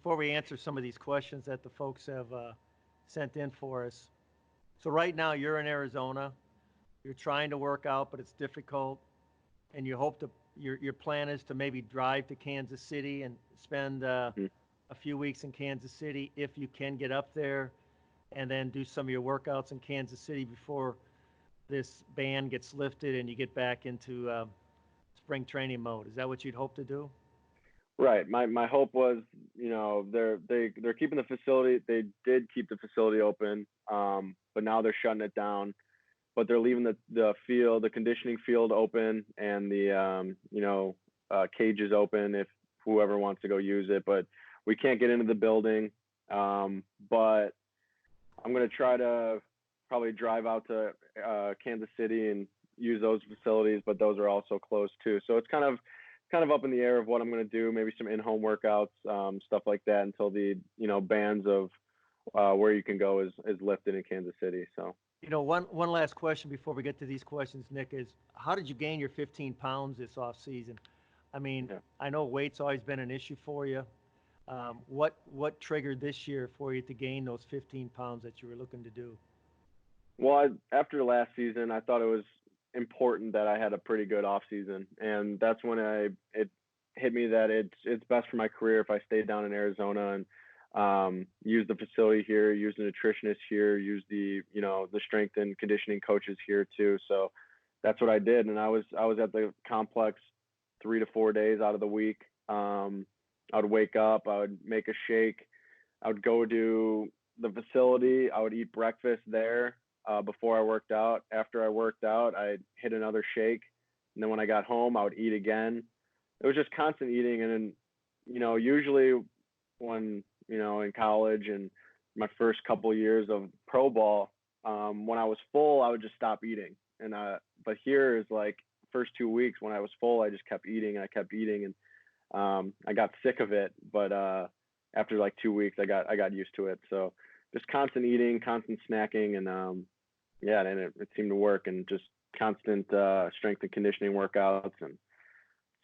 before we answer some of these questions that the folks have sent in for us. So right now you're in Arizona. You're trying to work out, but it's difficult, and you hope to. Your plan is to maybe drive to Kansas City and spend Mhm. a few weeks in Kansas City if you can get up there, and then do some of your workouts in Kansas City before this ban gets lifted and you get back into spring training mode. Is that what you'd hope to do? Right. My hope was, they're keeping the facility. They did keep the facility open, but now they're shutting it down. But they're leaving the field, the conditioning field open, and the cages open if whoever wants to go use it. But we can't get into the building. But I'm gonna try to probably drive out to Kansas City and use those facilities, but those are also closed too. So it's kind of up in the air of what I'm gonna do. Maybe some in-home workouts, stuff like that, until the bans of where you can go is lifted in Kansas City. So. One last question before we get to these questions, Nick, is how did you gain your 15 pounds this off season? I mean, Yeah. I know weight's always been an issue for you. What triggered this year for you to gain those 15 pounds that you were looking to do? Well, after last season, I thought it was important that I had a pretty good off season, and that's when it hit me that it's best for my career if I stayed down in Arizona and use the facility here, use the nutritionist here, use the strength and conditioning coaches here too. So that's what I did, and I was at the complex 3 to 4 days out of the week. I would wake up, I would make a shake, I would go to the facility, I would eat breakfast there before I worked out. After I worked out, I'd hit another shake, and then when I got home, I would eat again. It was just constant eating, and then usually when in college and my first couple of years of pro ball, when I was full, I would just stop eating. And but here is like first 2 weeks when I was full, I just kept eating and I kept eating, and I got sick of it. But after like 2 weeks, I got used to it. So just constant eating, constant snacking, and yeah, and it seemed to work, and just constant strength and conditioning workouts, and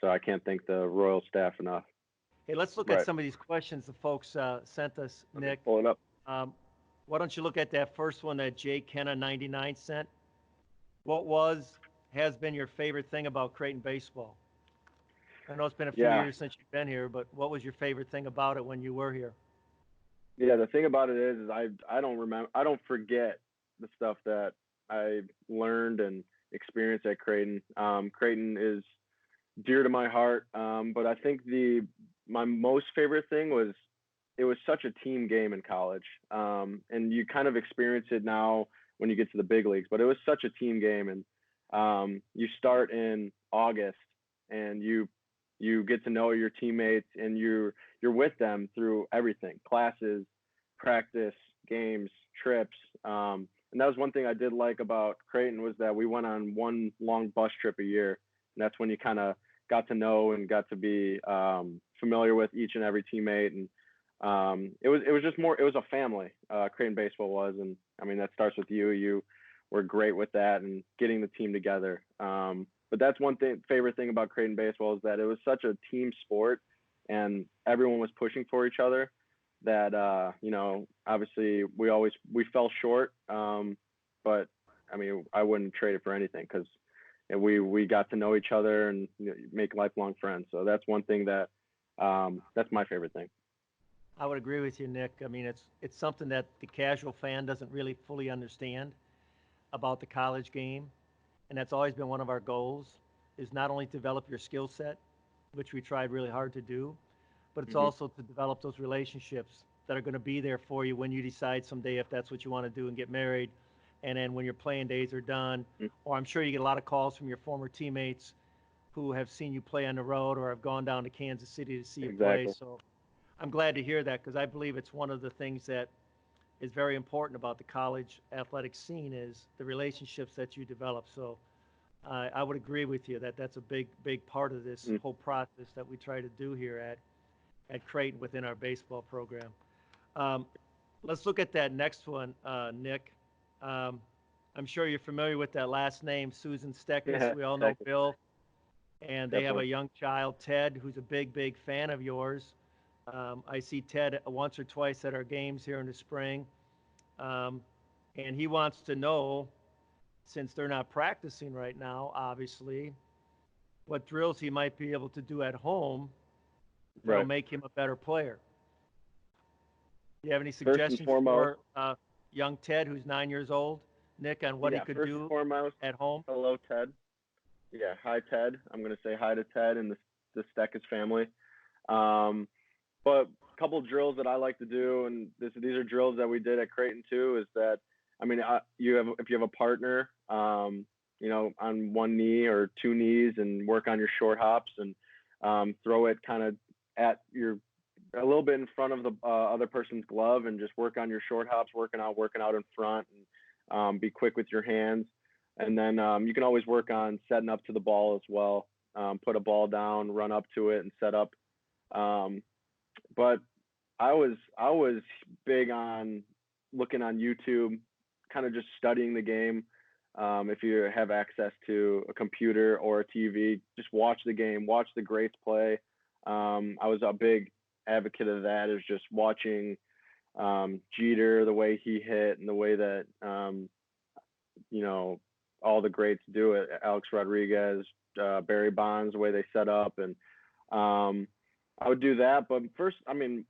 so I can't thank the Royal staff enough. Hey, let's look at Right. some of these questions the folks sent us, Okay. Nick. Pull it up. Um, why don't you look at that first one that Jay Kenna 99 sent? What has been your favorite thing about Creighton baseball? I know it's been a few Yeah. years since you've been here, but what was your favorite thing about it when you were here? Yeah, the thing about it is I don't remember, I don't forget the stuff that I learned and experienced at Creighton. Creighton is dear to my heart, but I think the my most favorite thing was it was such a team game in college, and you kind of experience it now when you get to the big leagues. But it was such a team game, and you start in August, and you get to know your teammates, and you're with them through everything: classes, practice, games, trips. And that was one thing I did like about Creighton, was that we went on one long bus trip a year, and that's when you kind of got to know and got to be familiar with each and every teammate. And it was just more, it was a family. Creighton baseball was, and I mean that starts with you. You were great with that and getting the team together. But that's one favorite thing about Creighton baseball, is that it was such a team sport, and everyone was pushing for each other. That obviously we fell short, but I mean I wouldn't trade it for anything, because we got to know each other and make lifelong friends. So that's one thing that's my favorite thing. I would agree with you, Nick. I mean, it's something that the casual fan doesn't really fully understand about the college game, and that's always been one of our goals, is not only develop your skill set, which we tried really hard to do, but it's Hmm. also to develop those relationships that are going to be there for you when you decide someday if that's what you want to do and get married, and then when your playing days are done. Or I'm sure you get a lot of calls from your former teammates who have seen you play on the road or have gone down to Kansas City to see you play. Exactly. So I'm glad to hear that, because I believe it's one of the things that is very important about the college athletic scene, is the relationships that you develop. So I would agree with you that that's a big part of this Mm. whole process that we try to do here at Creighton within our baseball program. Um, let's look at that next one, Nick. Um, I'm sure you're familiar with that last name, Susan Steckness. Yeah, We all know exactly. Bill, and they have a Definitely. young child, Ted, who's a big fan of yours. I see Ted once or twice at our games here in the spring, um, and he wants to know, since they're not practicing right now, obviously, what drills he might be able to do at home that'll Right. make him a better player. Do you have any First and suggestions foremost, for young Ted, who's 9 years old, Nick, on what he yeah. could First and do foremost, at home? hello Ted. Yeah, hi Ted. I'm gonna say hi to Ted and the Steckis family. Um, but a couple drills that I like to do, and these are drills that we did at Creighton too, is that I mean, you have if you have a partner, on one knee or two knees, and work on your short hops and throw it kind of at your a little bit in front of the other person's glove, and just work on your short hops, working out in front, and be quick with your hands. And then you can always work on setting up to the ball as well. Put a ball down, run up to it, and set up. Um, but I was big on looking on YouTube, kind of just studying the game. If you have access to a computer or a TV, just watch the game, watch the greats play. I was a big advocate of that, is just watching Jeter, the way he hit, and the way that you know all the greats do it. Alex Rodriguez, Barry Bonds, the way they set up, and I would do that. But first, I mean,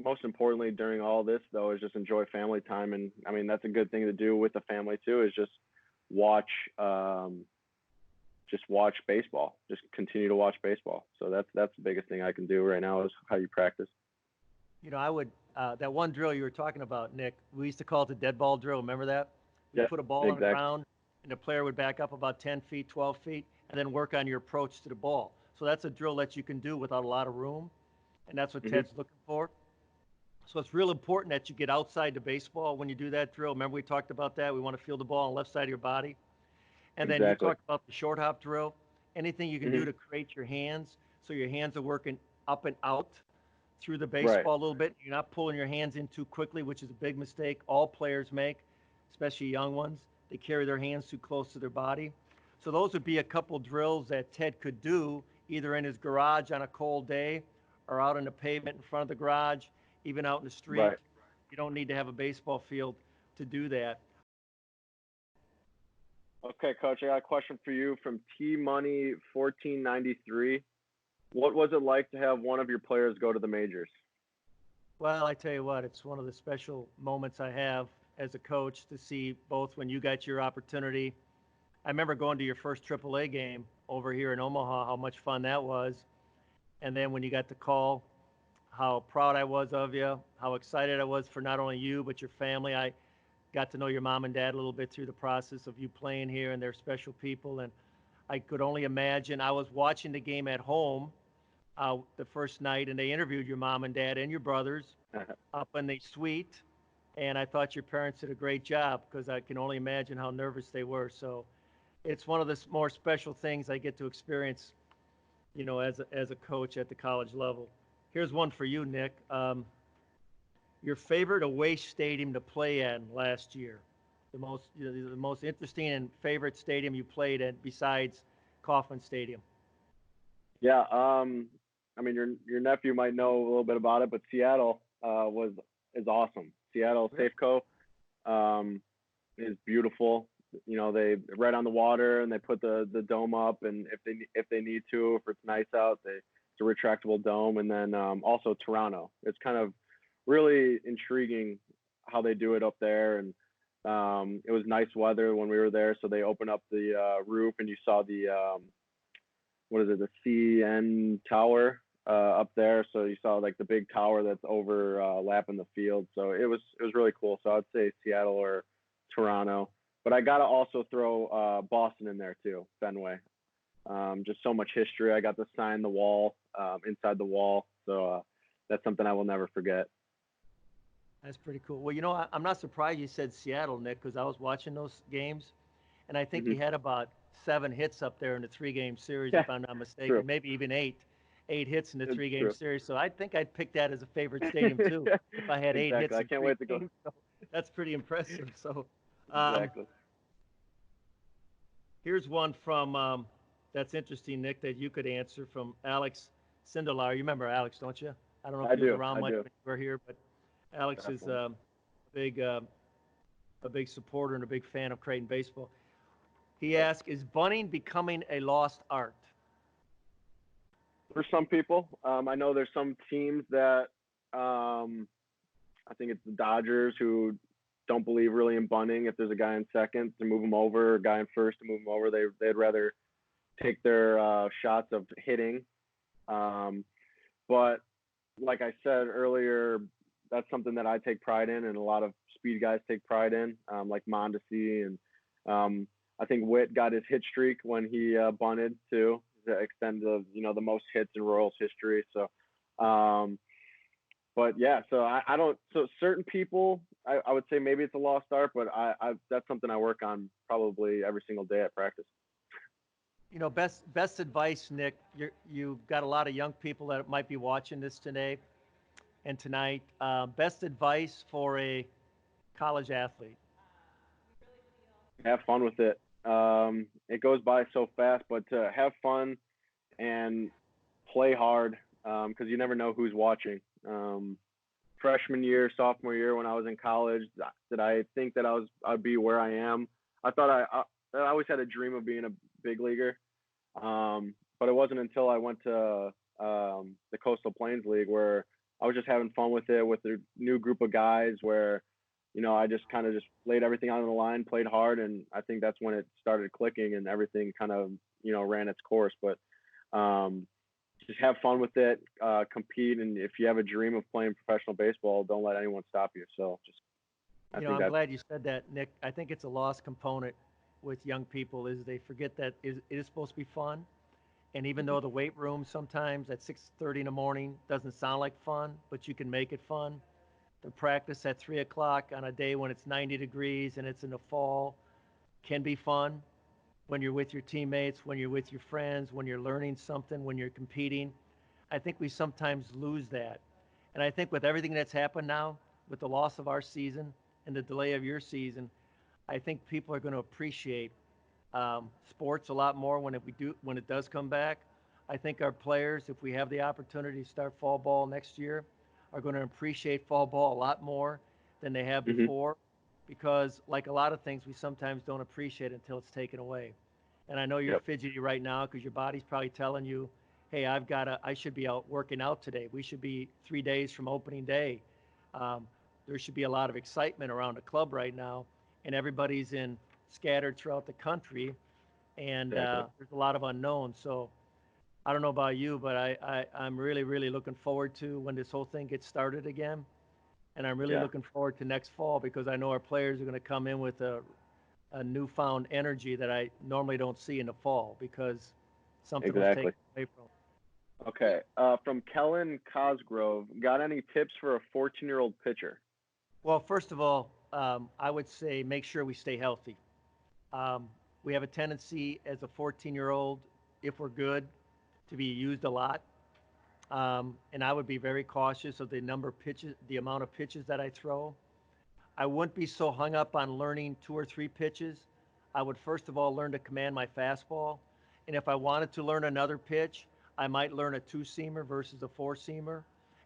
most importantly during all this though is just enjoy family time. And I mean, that's a good thing to do with the family too, is watch um just watch baseball, just continue to watch baseball. So that's the biggest thing I can do right now, is how you practice. I would that one drill you were talking about, Nick. We used to call it the dead ball drill. Remember that? We'd Yeah, put a ball on the exactly. ground, and the player would back up about 10 feet, 12 feet, and then work on your approach to the ball. So that's a drill that you can do without a lot of room, and that's what Hmm. Ted's looking for. So it's real important that you get outside the baseball when you do that drill. Remember we talked about that? We want to feel the ball on the left side of your body. And then you Exactly. talked about the short hop drill. Anything you can do Hmm. to create your hands so your hands are working up and out through the Right. baseball a little bit. You're not pulling your hands in too quickly, which is a big mistake all players make, especially young ones. They carry their hands too close to their body. So those would be a couple drills that Ted could do either in his garage on a cold day or out on the pavement in front of the garage, even out in the street. Right. You don't need to have a baseball field to do that. Okay, coach, I got a question for you from T Money 1493. What was it like to have one of your players go to the majors? Well, I tell you what, it's one of the special moments I have as a coach to see both when you got your opportunity. I remember going to your first AAA game over here in Omaha, how much fun that was. And then when you got the call, how proud I was of you, how excited I was for not only you, but your family. I got to know your mom and dad a little bit through the process of you playing here, and they're special people. And I could only imagine. I was watching the game at home the first night, and they interviewed your mom and dad and your brothers up in the suite. And I thought your parents did a great job because I can only imagine how nervous they were. So it's one of the more special things I get to experience, as a coach at the college level. Here's one for you, Nick. Your favorite away stadium to play in last year, the most interesting and favorite stadium you played in besides Kauffman Stadium. Yeah, I mean, your nephew might know a little bit about it, but Seattle was is awesome. Seattle Really? Safeco um, is beautiful. They right on the water, and they put the dome up, and if they need to, if it's nice out, it's a retractable dome. And then also Toronto. It's kind of really intriguing how they do it up there, and it was nice weather when we were there, so they opened up the roof, and you saw the what is it, the CN Tower up there. So you saw like the big tower that's overlapping the field. So it was really cool. So I'd say Seattle or Toronto, but I gotta also throw Boston in there too, Fenway. Just so much history. I got to sign the wall inside the wall, so that's something I will never forget. That's pretty cool. Well, I'm not surprised you said Seattle, Nick, because I was watching those games, and I think Hmm. you had about 7 hits up there in the three-game series, Yeah, if I'm not true. mistaken, maybe even eight hits in the It's three-game true. series. So I think I'd pick that as a favorite stadium too, if I had eight Exactly. hits I in can't three wait to go. games. So that's pretty impressive. So um, Exactly. here's one from that's interesting, Nick, that you could answer from Alex Sindelar. You remember Alex, don't you? I don't know if I he was do. around I much do. when you were here, but Alex is Definitely. big uh, a big supporter and a big fan of Creighton baseball. He asked, "Is bunting becoming a lost art?" For some people, I know there's some teams that I think it's the Dodgers who don't believe really in bunting. If there's a guy in second to move him over, a guy in first to move him over, they'd rather take their shots of hitting. Um, but like I said earlier, that's something that I take pride in, and a lot of speed guys take pride in, like Mondesi, and I think Witt got his hit streak when he bunted too, to extend the most hits in Royals history. So, but yeah, so I don't. So certain people, I would say maybe it's a lost art, but I that's something I work on probably every single day at practice. Best advice, Nick. You've got a lot of young people that might be watching this today and tonight. Best advice for a college athlete. Have fun with it. It goes by so fast, but to have fun and play hard because you never know who's watching. Freshman year, sophomore year, when I was in college, did I think that I'd be where I am? I thought I always had a dream of being a big leaguer, but it wasn't until I went to the Coastal Plains League where I was just having fun with it with a new group of guys where I just kind of just laid everything out on the line, played hard, and I think that's when it started clicking and everything kind of ran its course. But just have fun with it, compete, and if you have a dream of playing professional baseball, don't let anyone stop you. So just I think I'm that glad you said that, Nick. I think it's a lost component with young people is they forget that it is supposed to be fun. And even though the weight room sometimes at 6:30 in the morning doesn't sound like fun, but you can make it fun. The practice at 3 o'clock on a day when it's 90 degrees and it's in the fall can be fun when you're with your teammates, when you're with your friends, when you're learning something, when you're competing. I think we sometimes lose that. And I think with everything that's happened now, with the loss of our season and the delay of your season, I think people are going to appreciate sports a lot more when it does come back. I think our players, if we have the opportunity to start fall ball next year, are going to appreciate fall ball a lot more than they have hmm before, because like a lot of things, we sometimes don't appreciate it until it's taken away. And I know you're yep, fidgety right now because your body's probably telling you, "Hey, I should be out working out today. We should be 3 days from opening day. Um, there should be a lot of excitement around the club right now, and everybody's in scattered throughout the country, and exactly, there's a lot of unknowns." So I don't know about you, but I'm really, really looking forward to when this whole thing gets started again. And I'm really yeah, looking forward to next fall because I know our players are going to come in with a newfound energy that I normally don't see in the fall because something was taken exactly. away from them. Okay, from Kellen Cosgrove, got any tips for a 14-year-old pitcher? Well, first of all, I would say make sure we stay healthy. Um, we have a tendency as a 14-year-old, if we're good, to be used a lot. And I would be very cautious of the number of pitches, the amount of pitches that I throw. I wouldn't be so hung up on learning 2 or 3 pitches. I would first of all learn to command my fastball. And if I wanted to learn another pitch, I might learn a two seamer versus a four seamer.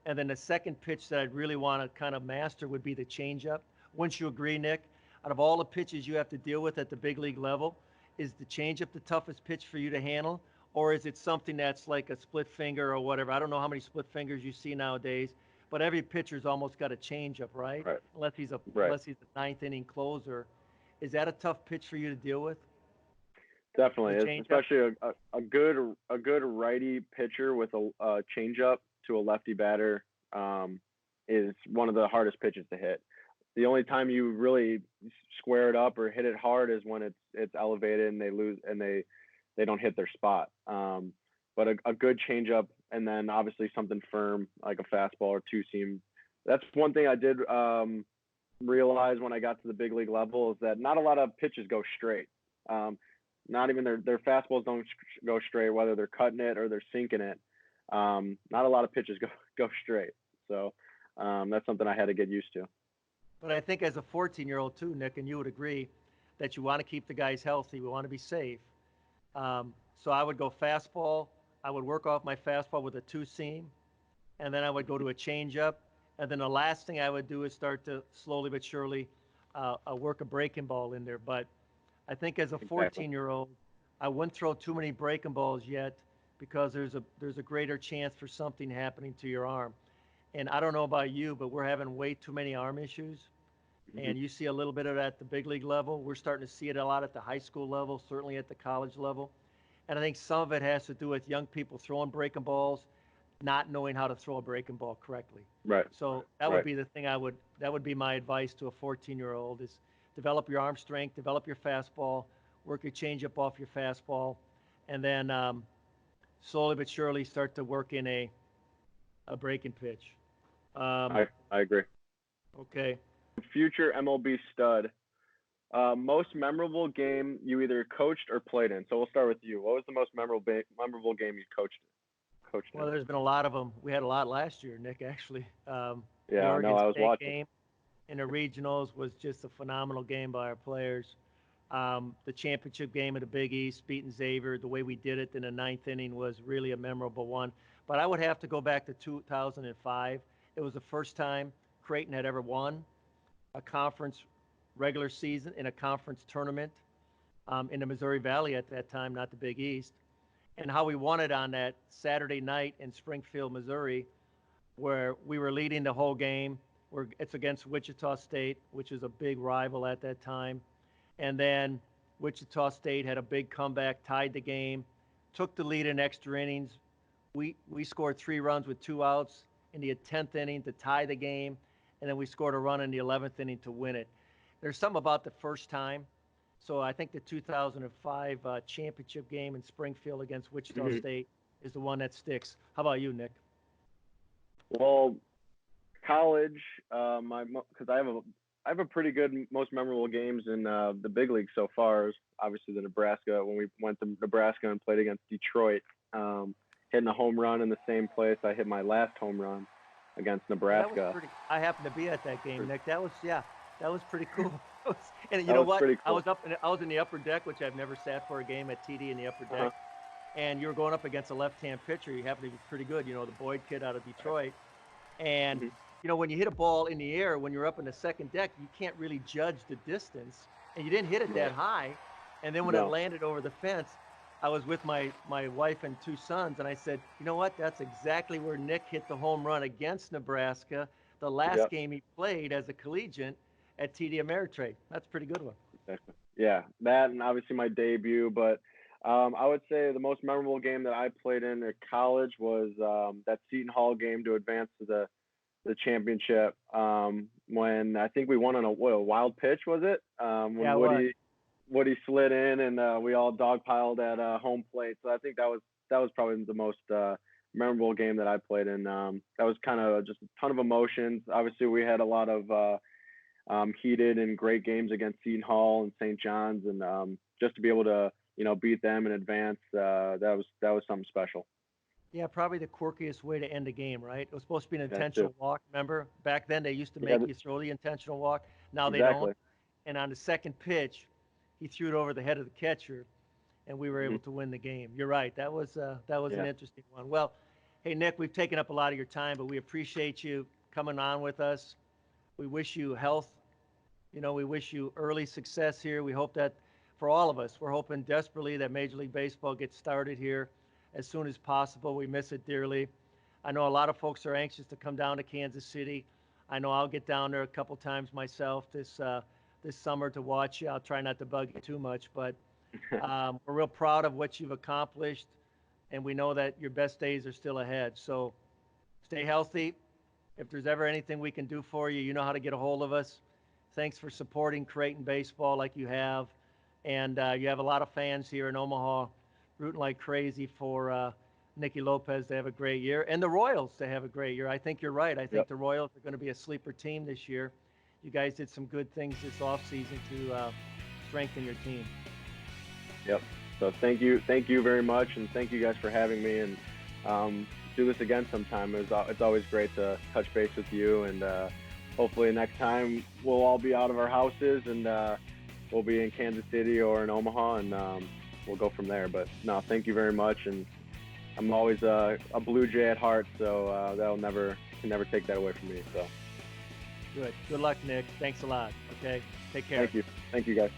And then the second pitch that I'd really want to kind of master would be the changeup. Wouldn't you agree, Nick? Out of all the pitches you have to deal with at the big league level, is the changeup the toughest pitch for you to handle? Or is it something that's like a split finger or whatever? I don't know how many split fingers you see nowadays, but every pitcher's almost got a changeup, right? Right, Unless he's a right. unless he's a ninth inning closer. Is that a tough pitch for you to deal with? Definitely, The it's changeup? especially a good righty pitcher with a changeup to a lefty batter is one of the hardest pitches to hit. The only time you really square it up or hit it hard is when it's elevated and they lose and they don't hit their spot. But a good changeup and then obviously something firm like a fastball or two seam. That's one thing I did realize when I got to the big league level is that not a lot of pitches go straight. Um, Not even their fastballs don't go straight, whether they're cutting it or they're sinking it. Not a lot of pitches go straight. So that's something I had to get used to. But I think as a 14-year-old too, Nick, and you would agree that you want to keep the guys healthy. We want to be safe. So I would go fastball. I would work off my fastball with a two seam, and then I would go to a changeup, and then the last thing I would do is start to slowly but surely work a breaking ball in there. But I think as a Exactly. 14-year-old, I wouldn't throw too many breaking balls yet because there's a greater chance for something happening to your arm. And I don't know about you, but we're having way too many arm issues. Hmm. And you see a little bit of that at the big league level. We're starting to see it a lot at the high school level, certainly at the college level. And I think some of it has to do with young people throwing breaking balls, not knowing how to throw a breaking ball correctly. Right. So that would Right. be the thing that would be my advice to a 14-year-old is develop your arm strength, develop your fastball, work your changeup off your fastball, and then slowly but surely start to work in a breaking pitch. Um, I agree. okay. Future MLB stud. Most memorable game you either coached or played in. So we'll start with you. What was the most memorable game you coached Well, in? there's been a lot of them. We had a lot last year, Nick, actually. The Yeah, I know. Oregon I was State watching. game in the regionals was just a phenomenal game by our players. The championship game of the Big East, beating Xavier, the way we did it in the ninth inning was really a memorable one. But I would have to go back to 2005. It was the first time Creighton had ever won a conference regular season in a conference tournament in the Missouri Valley at that time, not the Big East. And how we won it on that Saturday night in Springfield, Missouri, where we were leading the whole game. It's against Wichita State, which is a big rival at that time. And then Wichita State had a big comeback, tied the game, took the lead in extra innings. We scored 3 runs with 2 outs in the 10th inning to tie the game, and then we scored a run in the 11th inning to win it. There's something about the first time. So I think the 2005 championship game in Springfield against Wichita Hmm. State is the one that sticks. How about you, Nick? Well, college, because I have a pretty good most memorable games in the big league so far. Is obviously the Nebraska when we went to Nebraska and played against Detroit, hitting a home run in the same place I hit my last home run against Yeah, that was Nebraska. pretty. I happened to be at that game, Nick. That was yeah, that was pretty cool. And you That know was what? pretty cool. I was in the upper deck, which I've never sat for a game at TD in the upper Uh-huh. deck. And you were going up against a left-hand pitcher. You happened to be pretty good. You know, the Boyd kid out of Detroit. And Hmm. you know, when you hit a ball in the air, when you're up in the second deck, you can't really judge the distance. And you didn't hit it that Right. high. And then when it No. landed over the fence, I was with my wife and 2 sons, and I said, you know what? That's exactly where Nick hit the home run against Nebraska, the last Yep. game he played as a collegiate at TD Ameritrade. That's a pretty good one. Exactly. Yeah, that and obviously my debut, but I would say the most memorable game that I played in at college was that Seton Hall game to advance to the championship. When I think we won on a wild pitch was it? When Yeah, it was. Woody slid in and we all dogpiled at home plate. So I think that was probably the most memorable game that I played in. That was kind of just a ton of emotions. Obviously, we had a lot of heated and great games against Seton Hall and St. John's, and just to be able to beat them in advance, that was something special. Yeah, probably the quirkiest way to end a game, right? It was supposed to be an That too. intentional walk. Remember, back then they used to Yeah, make you throw the intentional walk. Now they don't. exactly. And on the second pitch, he threw it over the head of the catcher, and we were Hmm. able to win the game. You're right. That was an Yeah. interesting one. Well, hey Nick, we've taken up a lot of your time, but we appreciate you coming on with us. We wish you health. You know, we wish you early success here. We hope that for all of us, we're hoping desperately that Major League Baseball gets started here as soon as possible. We miss it dearly. I know a lot of folks are anxious to come down to Kansas City. I know I'll get down there a couple times myself this summer to watch you. I'll try not to bug you too much, but we're real proud of what you've accomplished, and we know that your best days are still ahead. So stay healthy. If there's ever anything we can do for you, you know how to get a hold of us. Thanks for supporting Creighton Baseball like you have. And you have a lot of fans here in Omaha rooting like crazy for Nicky Lopez to have a great year and the Royals to have a great year. I think you're right. I Yep. think the Royals are going to be a sleeper team this year. You guys did some good things this offseason to strengthen your team. Yep. So thank you very much, and thank you guys for having me. And do this again sometime. It's always great to touch base with you, and hopefully next time we'll all be out of our houses and we'll be in Kansas City or in Omaha, and we'll go from there. But no, thank you very much, and I'm always a Bluejay at heart, so that'll can never take that away from me. So Good luck, Nick. Thanks a lot. Okay, take care. thank you guys.